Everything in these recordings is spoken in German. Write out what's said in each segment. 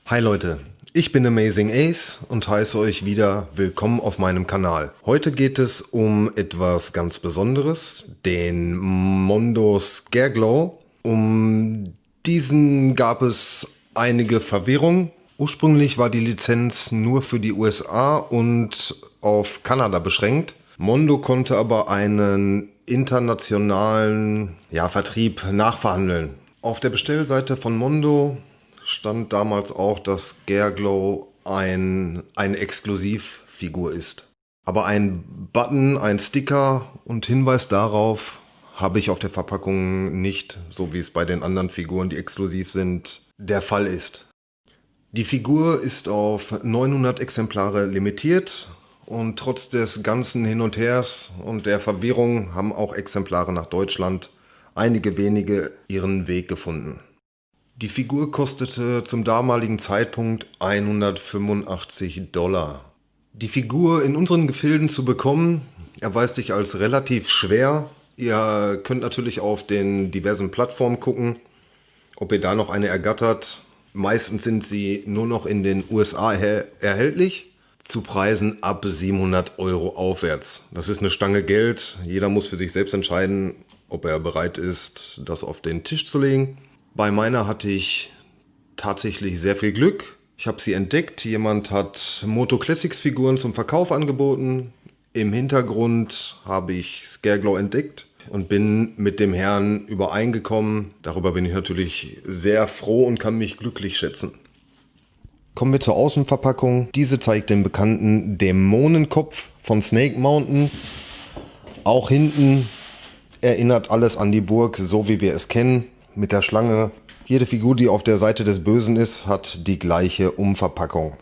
Hi Leute, ich bin Amazing Ace und heiße euch wieder willkommen auf meinem Kanal. Heute geht es um etwas ganz Besonderes, den Mondo Scareglow. Um diesen gab es einige Verwirrungen. Ursprünglich war die Lizenz nur für die USA und auf Kanada beschränkt. Mondo konnte aber einen internationalen Vertrieb nachverhandeln. Auf der Bestellseite von Mondo stand damals auch, dass Scareglow eine Exklusivfigur ist. Aber ein Button, ein Sticker und Hinweis darauf habe ich auf der Verpackung nicht, so wie es bei den anderen Figuren, die exklusiv sind, der Fall ist. Die Figur ist auf 900 Exemplare limitiert und trotz des ganzen Hin und Hers und der Verwirrung haben auch Exemplare nach Deutschland, einige wenige, ihren Weg gefunden. Die Figur kostete zum damaligen Zeitpunkt $185. Die Figur in unseren Gefilden zu bekommen, erweist sich als relativ schwer. Ihr könnt natürlich auf den diversen Plattformen gucken, ob ihr da noch eine ergattert. Meistens sind sie nur noch in den USA erhältlich, zu Preisen ab 700 € aufwärts. Das ist eine Stange Geld. Jeder muss für sich selbst entscheiden, ob er bereit ist, das auf den Tisch zu legen. Bei meiner hatte ich tatsächlich sehr viel Glück. Ich habe sie entdeckt. Jemand hat Moto Classics Figuren zum Verkauf angeboten. Im Hintergrund habe ich Scareglow entdeckt und bin mit dem Herrn übereingekommen. Darüber bin ich natürlich sehr froh und kann mich glücklich schätzen. Kommen wir zur Außenverpackung. Diese zeigt den bekannten Dämonenkopf von Snake Mountain. Auch hinten erinnert alles an die Burg, so wie wir es kennen. Mit der Schlange. Jede Figur, die auf der Seite des Bösen ist, hat die gleiche Umverpackung.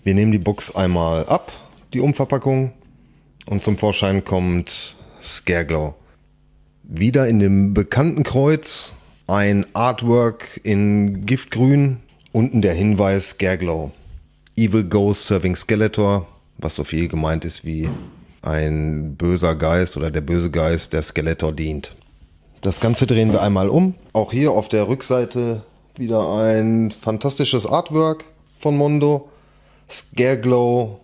Wir nehmen die Box einmal ab, die Umverpackung, und zum Vorschein kommt Scareglow. Wieder in dem bekannten Kreuz, ein Artwork in Giftgrün, unten der Hinweis Scareglow. Evil Ghost Serving Skeletor, was so viel gemeint ist wie ein böser Geist oder der böse Geist, der Skeletor dient. Das Ganze drehen wir einmal um. Auch hier auf der Rückseite wieder ein fantastisches Artwork von Mondo. Scareglow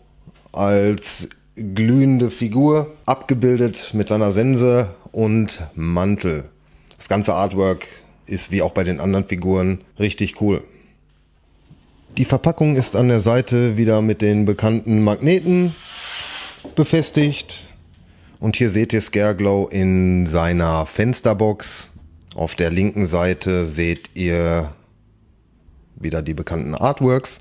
als glühende Figur, abgebildet mit seiner Sense und Mantel. Das ganze Artwork ist wie auch bei den anderen Figuren richtig cool. Die Verpackung ist an der Seite wieder mit den bekannten Magneten befestigt. Und hier seht ihr Scareglow in seiner Fensterbox. Auf der linken Seite seht ihr wieder die bekannten Artworks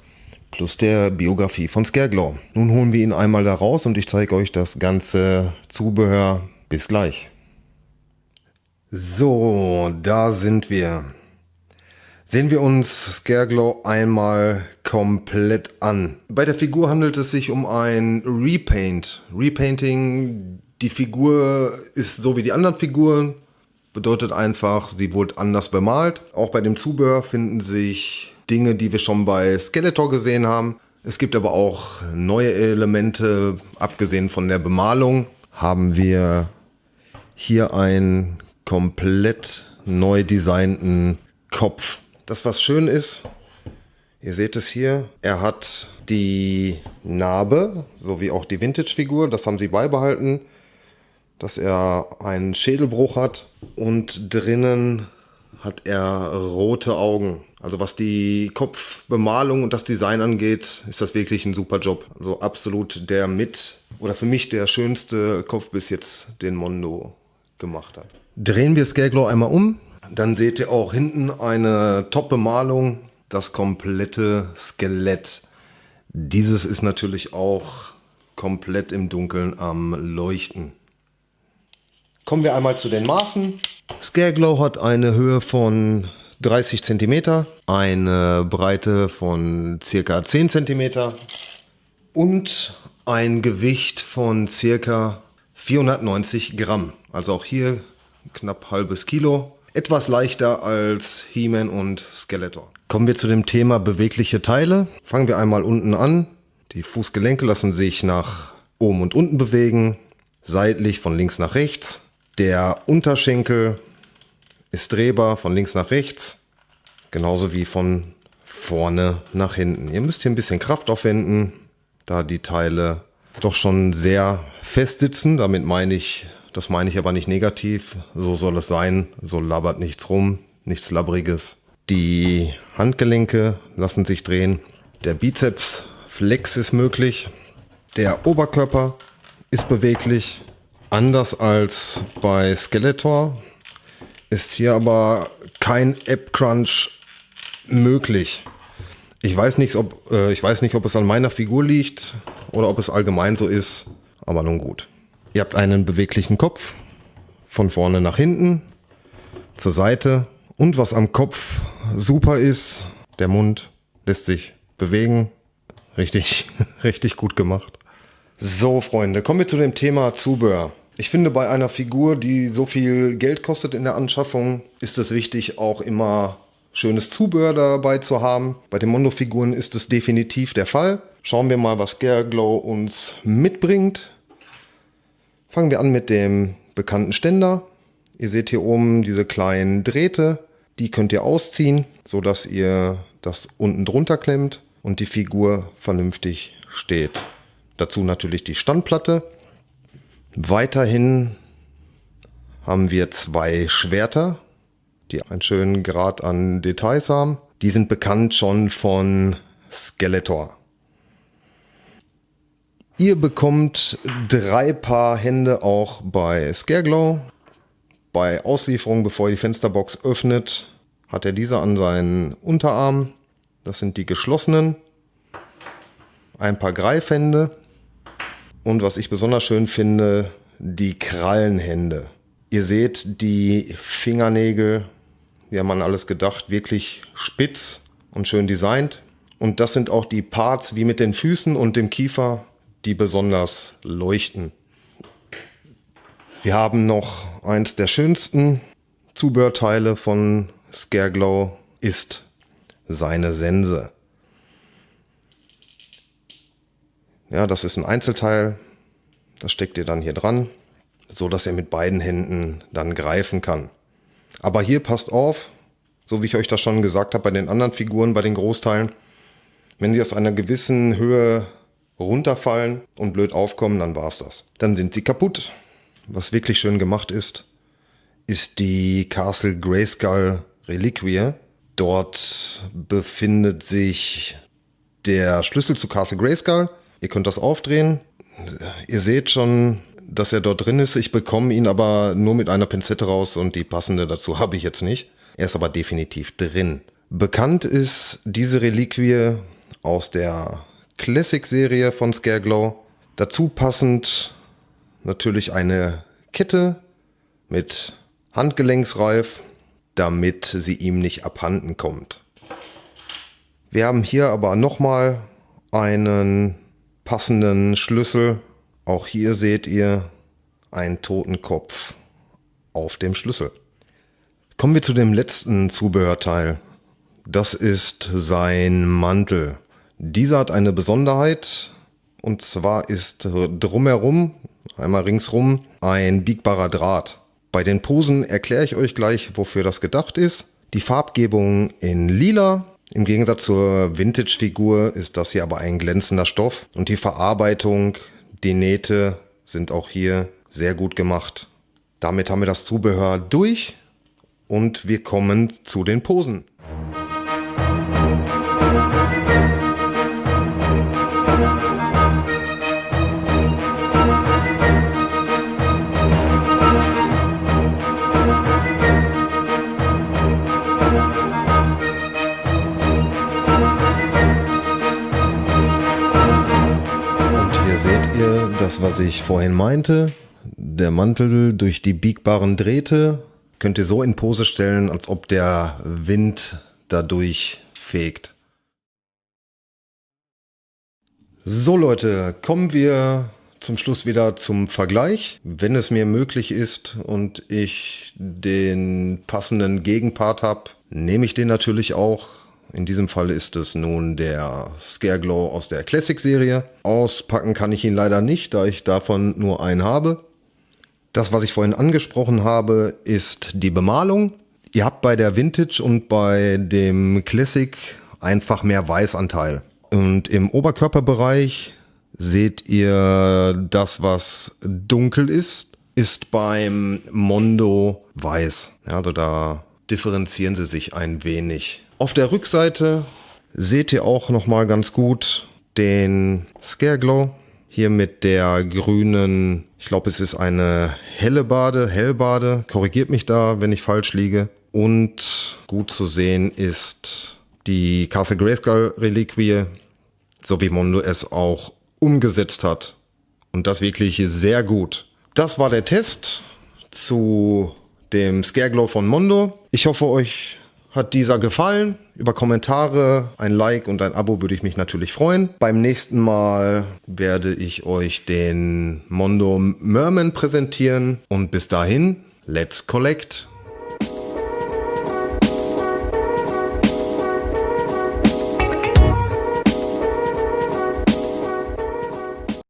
plus der Biografie von Scareglow. Nun holen wir ihn einmal da raus und ich zeige euch das ganze Zubehör. Bis gleich. So, da sind wir. Sehen wir uns Scareglow einmal komplett an. Bei der Figur handelt es sich um ein Repaint. Repainting. Die Figur ist so wie die anderen Figuren, bedeutet einfach, sie wurde anders bemalt. Auch bei dem Zubehör finden sich Dinge, die wir schon bei Skeletor gesehen haben. Es gibt aber auch neue Elemente, abgesehen von der Bemalung. Haben wir hier einen komplett neu designten Kopf. Das, was schön ist, ihr seht es hier, er hat die Narbe, so wie auch die Vintage-Figur, das haben sie beibehalten, dass er einen Schädelbruch hat und drinnen hat er rote Augen. Also was die Kopfbemalung und das Design angeht, ist das wirklich ein super Job. Also absolut für mich der schönste Kopf bis jetzt, den Mondo gemacht hat. Drehen wir Scareglow einmal um, dann seht ihr auch hinten eine Top-Bemalung, das komplette Skelett. Dieses ist natürlich auch komplett im Dunkeln am Leuchten. Kommen wir einmal zu den Maßen. Scareglow hat eine Höhe von 30 cm, eine Breite von ca. 10 cm und ein Gewicht von ca. 490 Gramm. Also auch hier knapp halbes Kilo. Etwas leichter als He-Man und Skeletor. Kommen wir zu dem Thema bewegliche Teile. Fangen wir einmal unten an. Die Fußgelenke lassen sich nach oben und unten bewegen, seitlich von links nach rechts. Der Unterschenkel ist drehbar von links nach rechts, genauso wie von vorne nach hinten. Ihr müsst hier ein bisschen Kraft aufwenden, da die Teile doch schon sehr fest sitzen. Damit das meine ich aber nicht negativ. So soll es sein. So labert nichts rum, nichts Labbriges. Die Handgelenke lassen sich drehen. Der Bizepsflex ist möglich. Der Oberkörper ist beweglich. Anders als bei Skeletor ist hier aber kein Ab-Crunch möglich. Ich weiß nicht, ob es an meiner Figur liegt oder ob es allgemein so ist, aber nun gut. Ihr habt einen beweglichen Kopf, von vorne nach hinten, zur Seite, und was am Kopf super ist, der Mund lässt sich bewegen. Richtig, richtig gut gemacht. So, Freunde, kommen wir zu dem Thema Zubehör. Ich finde, bei einer Figur, die so viel Geld kostet in der Anschaffung, ist es wichtig, auch immer schönes Zubehör dabei zu haben. Bei den Mondo-Figuren ist es definitiv der Fall. Schauen wir mal, was Scareglow uns mitbringt. Fangen wir an mit dem bekannten Ständer. Ihr seht hier oben diese kleinen Drähte. Die könnt ihr ausziehen, sodass ihr das unten drunter klemmt und die Figur vernünftig steht. Dazu natürlich die Standplatte. Weiterhin haben wir 2 Schwerter, die einen schönen Grad an Details haben. Die sind bekannt schon von Skeletor. Ihr bekommt 3 Paar Hände auch bei Scareglow. Bei Auslieferung, bevor ihr die Fensterbox öffnet, hat er diese an seinen Unterarm. Das sind die geschlossenen. Ein paar Greifhände. Und was ich besonders schön finde, die Krallenhände. Ihr seht die Fingernägel, die haben an alles gedacht, wirklich spitz und schön designt. Und das sind auch die Parts wie mit den Füßen und dem Kiefer, die besonders leuchten. Wir haben noch eins der schönsten Zubehörteile von Scareglow, ist seine Sense. Ja, das ist ein Einzelteil, das steckt ihr dann hier dran, so dass ihr mit beiden Händen dann greifen kann. Aber hier passt auf, so wie ich euch das schon gesagt habe bei den anderen Figuren, bei den Großteilen, wenn sie aus einer gewissen Höhe runterfallen und blöd aufkommen, dann war's das. Dann sind sie kaputt. Was wirklich schön gemacht ist, ist die Castle Grayskull Reliquie. Dort befindet sich der Schlüssel zu Castle Grayskull. Ihr könnt das aufdrehen. Ihr seht schon, dass er dort drin ist. Ich bekomme ihn aber nur mit einer Pinzette raus und die passende dazu habe ich jetzt nicht. Er ist aber definitiv drin. Bekannt ist diese Reliquie aus der Classic-Serie von Scareglow. Dazu passend natürlich eine Kette mit Handgelenksreif, damit sie ihm nicht abhanden kommt. Wir haben hier aber nochmal einen passenden Schlüssel. Auch hier seht ihr einen Totenkopf auf dem Schlüssel. Kommen wir zu dem letzten Zubehörteil. Das ist sein Mantel. Dieser hat eine Besonderheit, und zwar ist drumherum, einmal ringsrum, ein biegbarer Draht. Bei den Posen erkläre ich euch gleich, wofür das gedacht ist. Die Farbgebung in lila. Im Gegensatz zur Vintage-Figur ist das hier aber ein glänzender Stoff. Und die Verarbeitung, die Nähte sind auch hier sehr gut gemacht. Damit haben wir das Zubehör durch und wir kommen zu den Posen. Das, was ich vorhin meinte, der Mantel durch die biegbaren Drähte, könnt ihr so in Pose stellen, als ob der Wind dadurch fegt. So Leute, kommen wir zum Schluss wieder zum Vergleich. Wenn es mir möglich ist und ich den passenden Gegenpart habe, nehme ich den natürlich auch. In diesem Fall ist es nun der Scareglow aus der Classic-Serie. Auspacken kann ich ihn leider nicht, da ich davon nur einen habe. Das, was ich vorhin angesprochen habe, ist die Bemalung. Ihr habt bei der Vintage und bei dem Classic einfach mehr Weißanteil. Und im Oberkörperbereich seht ihr, das, was dunkel ist beim Mondo weiß. Ja, also da differenzieren sie sich ein wenig. Auf der Rückseite seht ihr auch nochmal ganz gut den Scareglow. Hier mit der grünen, ich glaube es ist eine Hellbade, korrigiert mich da, wenn ich falsch liege. Und gut zu sehen ist die Castle Grayskull Reliquie, so wie Mondo es auch umgesetzt hat. Und das wirklich sehr gut. Das war der Test zu dem Scareglow von Mondo. Ich hoffe, euch hat dieser gefallen. Über Kommentare, ein Like und ein Abo würde ich mich natürlich freuen. Beim nächsten Mal werde ich euch den Mondo Merman präsentieren. Und bis dahin, let's collect!